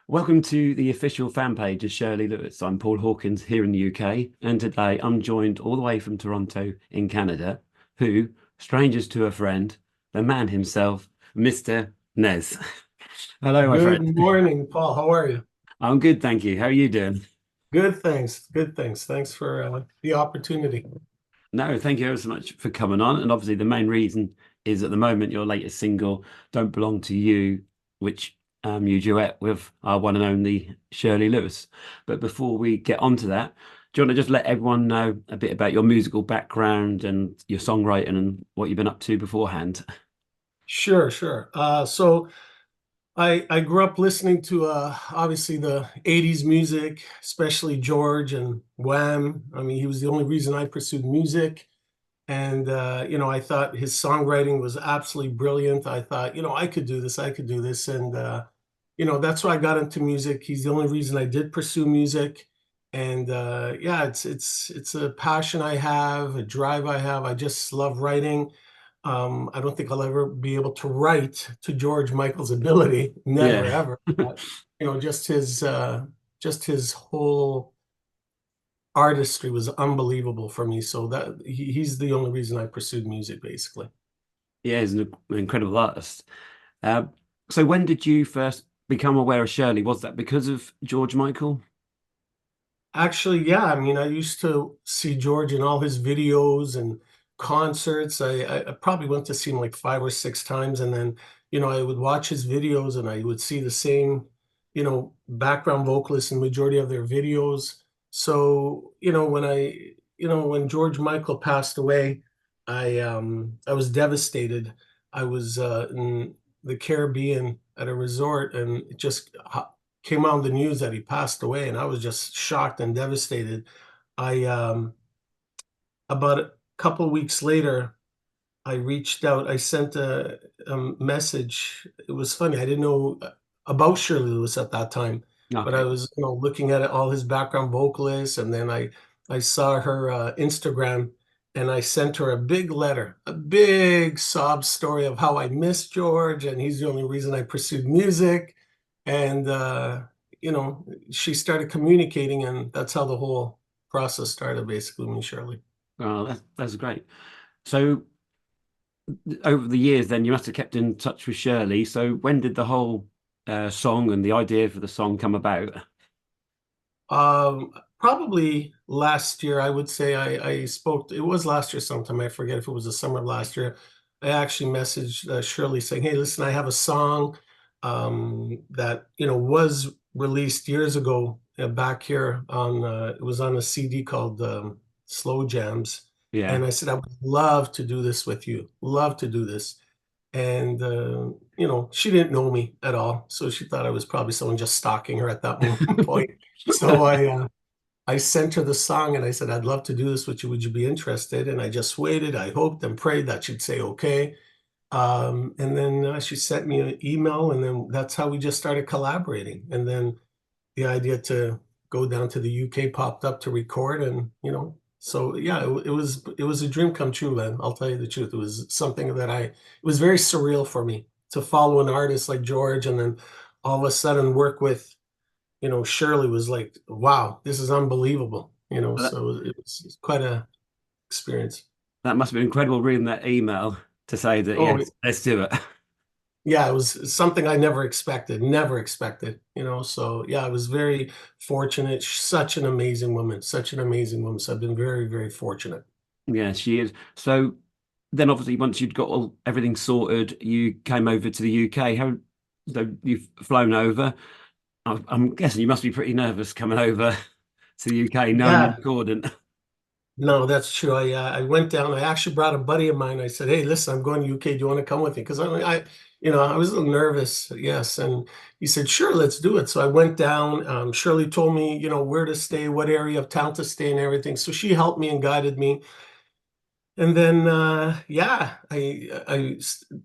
Welcome to the official fan page of Shirley Lewis. I'm Paul Hawkins here in the UK, and today I'm joined all the way from Toronto in Canada, who, strangers to a friend, the man himself, Mister Nez. Hello, my Good friend. morning, Paul. How are you? I'm good, thank you. How are you doing? Good, thanks. Good, thanks. Thanks for the opportunity. No, thank you ever so much for coming on. And obviously, the main reason is at the moment your latest single, Don't Belong to You, which you duet with our one and only Shirley Lewis. But before we get on to that, do you want to just let everyone know a bit about your musical background and your songwriting and what you've been up to beforehand? Sure, sure. So I grew up listening to obviously the 80s music, especially George and Wham. I mean, he was the only reason I pursued music. And I thought his songwriting was absolutely brilliant. I thought, I could do this, I could do this. And that's why I got into music. He's the only reason I did pursue music. And yeah, it's a passion I have, a drive I have. I just love writing. I don't think I'll ever be able to write to George Michael's ability, never Yeah. ever. But, just his whole artistry was unbelievable for me. So he's the only reason I pursued music, basically. Yeah, he's an incredible artist. Uh, so when did you first become aware of Shirley? Was that because of George Michael? Actually, yeah. I mean, I used to see George in all his videos and concerts. I probably went to see him like 5 or 6 times, and then I would watch his videos, and I would see the same background vocalists in majority of their videos. So when George Michael passed away, I was devastated. I was in the Caribbean at a resort, and it just came out in the news that he passed away, and I was just shocked and devastated. I About a couple weeks later, I reached out. I sent a message. It was funny. I didn't know about Shirley Lewis at that time, but I Okay. was looking at all his background vocalists, and then I saw her Instagram, and I sent her a big letter, a big sob story of how I miss George, and he's the only reason I pursued music. And she started communicating, and that's how the whole process started, basically, me, Shirley. Oh, that's great. So over the years, then you must have kept in touch with Shirley. So when did the whole song and the idea for the song come about? Probably last year, I would say I spoke, it was last year sometime, I forget if it was the summer of last year. I actually messaged Shirley saying, hey, listen, I have a song that, was released years ago back here on, it was on a CD called Slow Jams. Yeah. And I said, I would love to do this with you, love to do this. And, she didn't know me at all. So she thought I was probably someone just stalking her at that point. So I sent her the song and I said, I'd love to do this with you. Would you be interested? And I just waited. I hoped and prayed that she'd say okay. And then she sent me an email, and then that's how we just started collaborating. And then the idea to go down to the UK popped up to record, and so yeah, it was a dream come true, man. I'll tell you the truth. It was something that it was very surreal for me to follow an artist like George, and then all of a sudden work with Shirley was like, wow, this is unbelievable. Well, That, So it was quite a experience. that must have been incredible reading that email to say that, Oh, yes, let's do it. yeah, it was something I never expected. So yeah, I was very fortunate. Such an amazing woman, such an amazing woman. So I've been very, very fortunate. Yeah, she is. So then obviously once you'd got everything sorted, you came over to the UK. So you've flown over. I'm guessing you must be pretty nervous coming over to the UK knowing you're Yeah, recording. no, that's true. I went down. I actually brought a buddy of mine. I said, "Hey, listen, I'm going to UK. Do you want to come with me?" Because I was a little nervous. Yes, and he said, "Sure, let's do it." So I went down. Shirley told me, where to stay, what area of town to stay, and everything. So she helped me and guided me. And then, yeah,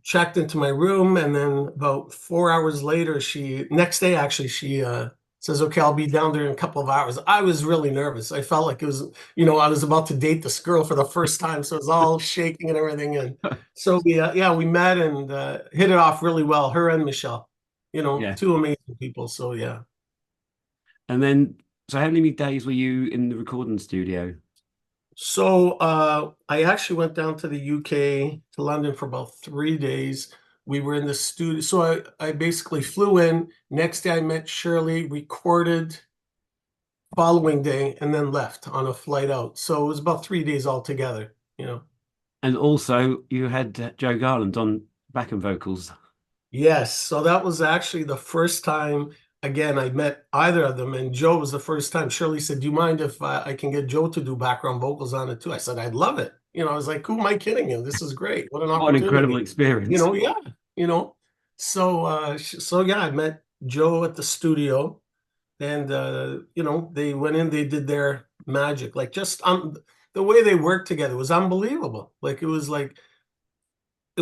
checked into my room, and then about 4 hours later, next day actually, she says, "Okay, I'll be down there in a couple of hours." I was really nervous. I felt like it was, I was about to date this girl for the first time, so it was all shaking and everything. And so yeah, we met and hit it off really well, her and Michelle. Yeah. two amazing people. So yeah. And then, so how many days were you in the recording studio? So I actually went down to the UK to London for about 3 days. We were in the studio. So I basically flew in. Next day I met Shirley, recorded following day, and then left on a flight out. So it was about 3 days altogether. And also, you had Joe Garland on backing vocals. Yes, so that was actually the first time, again, I met either of them, and Joe was the first time. Shirley said, "Do you mind if I can get Joe to do background vocals on it too?" I said, "I'd love it." I was like, "Who am I kidding you? This is great. What an What an incredible opportunity." experience. Yeah, you know. So yeah, I met Joe at the studio, and they went in, they did their magic. Like just the way they worked together was unbelievable. It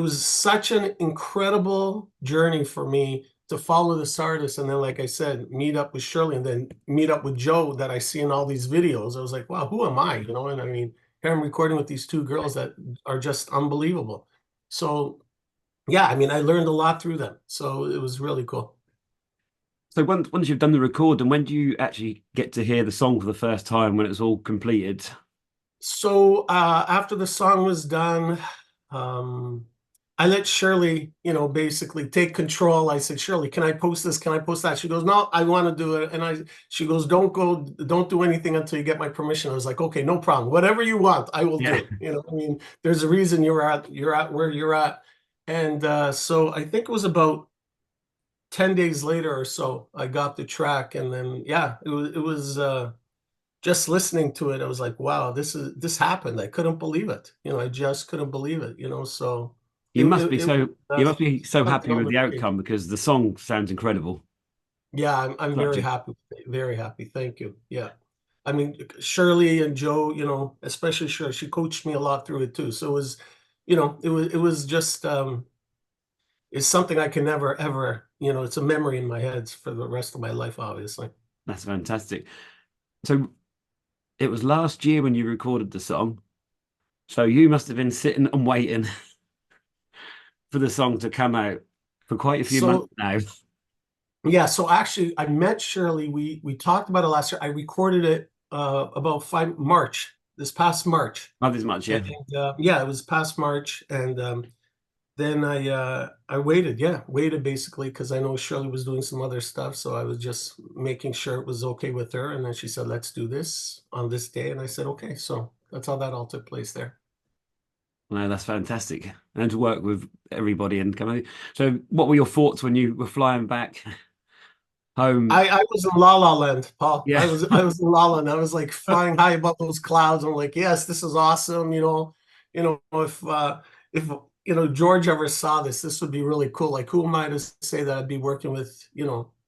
was such an incredible journey for me to follow this artist and then, like I said, meet up with Shirley and then meet up with Joe that I see in all these videos. I was like, wow, who am I? And I mean, here I'm recording with these two girls that are just unbelievable. So yeah, I mean, I learned a lot through them. So it was really cool. So once you've done the record, and when do you actually get to hear the song for the first time when it's all completed? So after the song was done, um, I let Shirley, basically take control. I said, Shirley, can I post this? Can I post that? She goes, no, I want to do it. She goes, don't do anything until you get my permission. I was like, okay, no problem. Whatever you want, I will Yeah. do. I mean, there's a reason you're at where you're at. And so I think it was about 10 days later or so, I got the track. And then, yeah, it was just listening to it, I was like, wow, this happened. I couldn't believe it. I just couldn't believe it. So You must be it was you must be so something happy I'll with the never forget. outcome because the song sounds incredible. Yeah, I'm Such very a happy with it, very happy. Thank you. Yeah. I mean, Shirley and Joe, especially Shirley, she coached me a lot through it too. So it was just it's something I can never ever, it's a memory in my head for the rest of my life, obviously. That's fantastic. So it was last year when you recorded the song. So you must have been sitting and waiting for the song to come out for quite a few months So now. yeah, so actually I met Shirley. We talked about it last year. I recorded it about this past March. Not as much, And yeah. yeah, it was past March. And then I waited, yeah, waited basically because I know Shirley was doing some other stuff. So I was just making sure it was okay with her. And then she said, let's do this on this day. And I said, okay. So that's how that all took place there. No, that's fantastic. And to work with everybody and come out. So what were your thoughts when you were flying back home? I was in La La Land, Paul. I Yeah. was I was in La La Land. I was like flying high above those clouds. I'm like, yes, this is awesome. If George ever saw this, this would be really cool. Like, who am I to say that I'd be working with,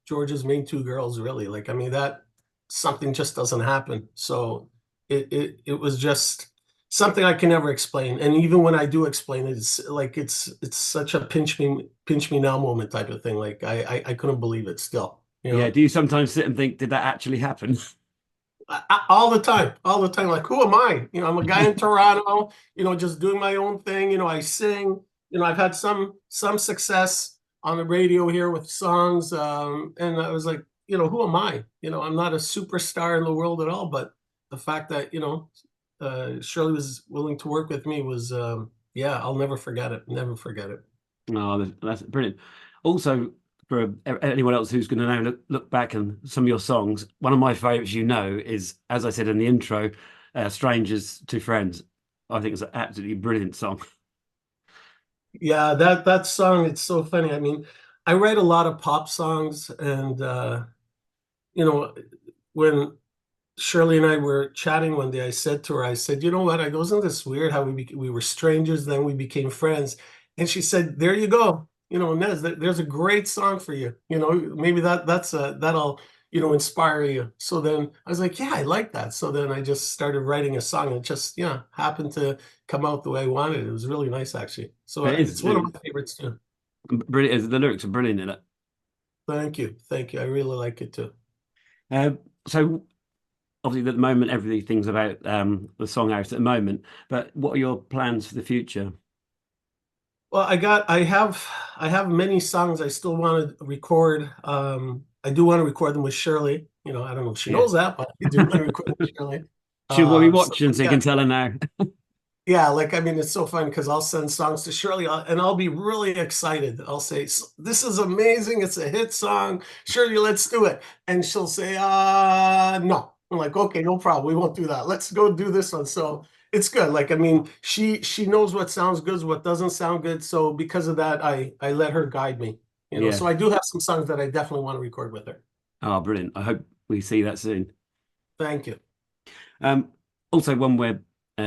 George's main two girls, really? Like, I mean, that something just doesn't happen. So it was just something I can never explain. And even when I do explain it, it's like it's such a pinch me now moment type of thing. Like I couldn't believe it still, you Yeah. know. Do you sometimes sit and think, did that actually happen? All the time. Like, who am I? I'm a guy in Toronto, just doing my own thing. I sing. I've had some success on the radio here with songs, and I was like, who am I? I'm not a superstar in the world at all, but the fact that Shirley was willing to work with me was, yeah, I'll never forget it. Never forget it. Oh, that's brilliant. Also, for anyone else who's going to now look back on some of your songs, one of my favorites, is, as I said in the intro, Strangers to Friends. I think it's an absolutely brilliant song. Yeah, that song, it's so funny. I mean, I write a lot of pop songs, and you know, when Shirley and I were chatting one day, I said to her, I said, you know what? I go, isn't this weird how we were strangers, then we became friends? And she said, there you go. Nez, there's a great song for you. Maybe that'll, inspire you. So then I was like, yeah, I like that. So then I just started writing a song and it just, yeah, happened to come out the way I wanted. It was really nice, actually. So It is it's one of my favorites too. brilliant. The lyrics are brilliant in it. Thank you. Thank you. I really like it too. Uh, so obviously, at the moment, everything's about the song out at the moment. But what are your plans for the future? Well, I have I have many songs I still want to record. I do want to record them with Shirley. You know, I don't know if she Yeah. knows that, but I do want to record with Shirley. She will be So watching, so you yeah, can tell her now. yeah, like I mean, it's so fun because I'll send songs to Shirley and I'll be really excited. I'll say, "This is amazing! It's a hit song, Shirley. Let's do it." And she'll say, no." I'm like, "Okay, no problem. We won't do that. Let's go do this one." So it's good. Like I mean, she knows what sounds good, what doesn't sound good. So because of that, I let her guide me. You know, Yeah. so I do have some songs that I definitely want to record with her. Oh, brilliant. I hope we see that soon. Thank you. Um, Also, when we're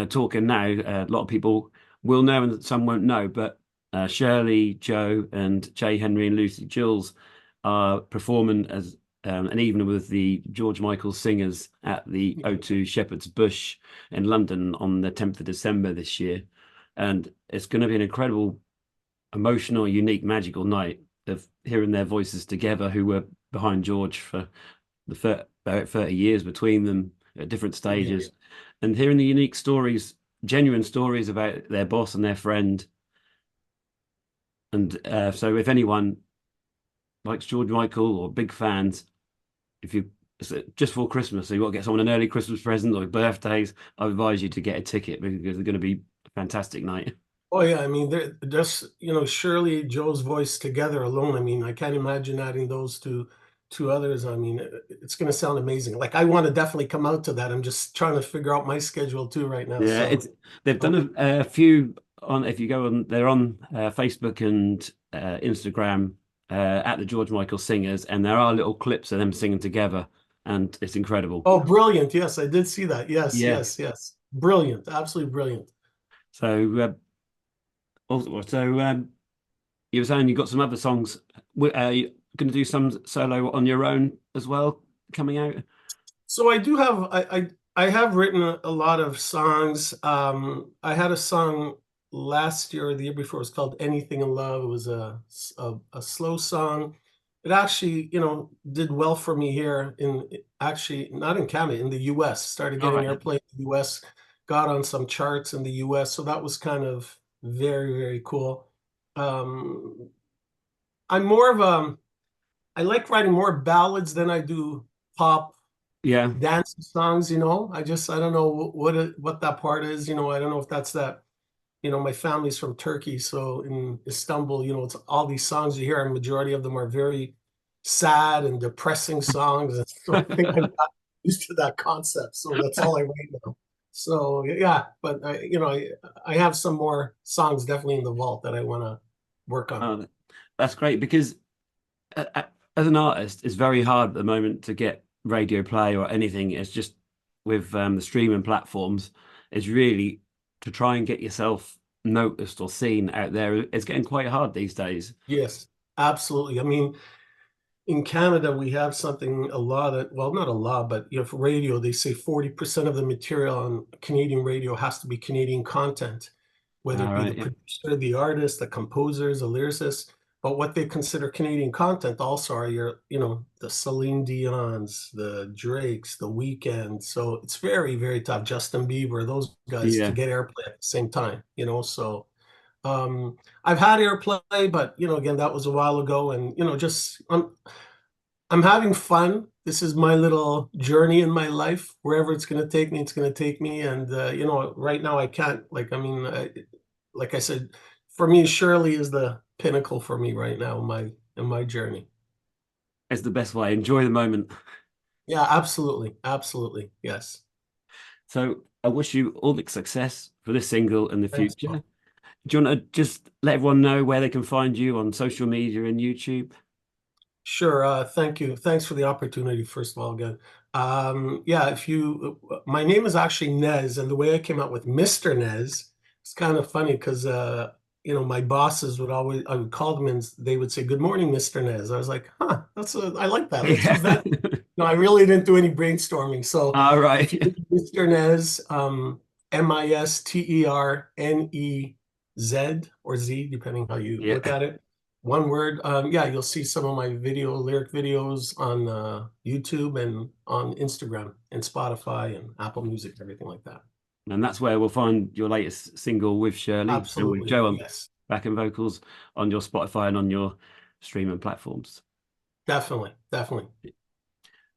talking now, a lot of people will know and some won't know, but Shirley, Joe, and Jay Henry and Lucy Jules are performing as an evening with the George Michael Singers at the O2 Shepherd's Bush in London on the 10th of December this year. And it's going to be an incredible, emotional, unique, magical night of hearing their voices together, who were behind George for about 30 years between them at different Yeah. stages, and hearing the unique stories, genuine stories about their boss and their friend. And so, if anyone likes George Michael or big fans, if you just for Christmas, so you want to get someone an early Christmas present or birthdays, I advise you to get a ticket because it's going to be a fantastic night. Oh yeah, I mean, they're just Shirley, Joe's voice together alone. I mean, I can't imagine adding those to others. I mean, it's going to sound amazing. Like I want to definitely come out to that. I'm just trying to figure out my schedule too right now. Yeah, So, it's they've oh, done a few on. If you go on, they're on Facebook and Instagram at the George Michael Singers, and there are little clips of them singing together, and it's incredible. oh, brilliant! Yes, I did see that. Yes, Yeah. yes, yes. Brilliant, absolutely brilliant. So, you were saying you got some other songs. You going to do some solo on your own as well coming out? So I do have I have written a lot of songs. I had a song last year or the year before. It was called "Anything in Love." It was a slow song. It actually, did well for me here in actually not in Canada, in the US. Started All getting right. airplay in the US, got on some charts in the US. So that was kind of very, very cool. Um, I'm more of I like writing more ballads than I do pop Yeah. dance songs. I don't know what that part is. I don't know if that's that. My family's from Turkey, so in Istanbul, it's all these songs you hear, and majority of them are very sad and depressing songs. And so I think I've got used to that concept. So that's all I write now. So yeah, but I have some more songs definitely in the vault that I want to work on. Oh, that's great because as an artist, it's very hard at the moment to get radio play or anything. It's just with the streaming platforms, it's really to try and get yourself noticed or seen out there. It's getting quite hard these days. Yes, absolutely. I mean, in Canada, we have something, a law that, well, not a law, but for radio, they say 40% of the material on Canadian radio has to be Canadian content, whether All it be the right, yeah, producer, the artist, the composers, the lyricists. But what they consider Canadian content also are the Celine Dion's, the Drake's, the Weeknd. So it's very, very tough. Justin Bieber, those guys to yeah. get airplay at the same time. So I've had airplay, but again, that was a while ago, and just I'm having fun. This is my little journey in my life. Wherever it's going to take me, it's going to take me. And right now I can't. Like I mean, like I said, for me, Shirley is the pinnacle for me right now in my journey. It's the best way. Enjoy the moment. Yeah, absolutely, absolutely, yes. So I wish you all the success for this single in the Thanks, future. Paul. Do you want to just let everyone know where they can find you on social media and YouTube? Sure. Thank you. Thanks for the opportunity, first of all, again. Yeah, my name is actually Nez, and the way I came out with Mister Nez, it's kind of funny because, my bosses I would call them and they would say, "Good morning, Mister Nez." I was like, huh, I like that. Let's use Yeah. that. No, I really didn't do any brainstorming. So All if you right. Mister Nez, Misternez or Z, depending how you Yeah. look at it. One word. Yeah, you'll see some of my lyric videos on YouTube and on Instagram and Spotify and Apple Music, everything like that. And that's where we'll find your latest single with Shirley and with Absolutely. Joe on. Yes. backing vocals on your Spotify and on your streaming platforms. Definitely, definitely.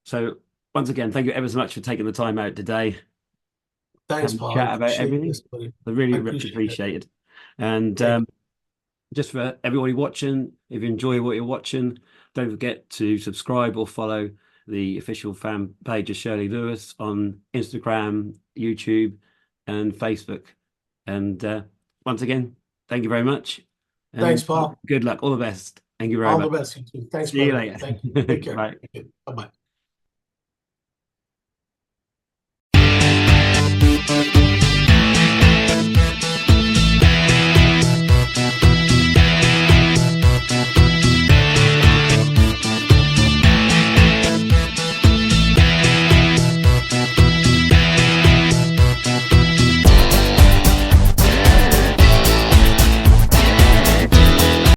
So once again, thank you ever so much for taking the time out today, Thanks, having a Paul. I chat about appreciate everything. this, buddy. I I really appreciate it. appreciate it. And Thank you. just for everybody watching, if you enjoy what you're watching, don't forget to subscribe or follow the official fan page of Shirley Lewis on Instagram, YouTube, and Facebook. And once again, thank you very much. Thanks, And Paul. good luck. All the best. Thank you very All the much. best, you too. Thanks, See you brother. later. Thank you. Take care. Bye. Bye bye.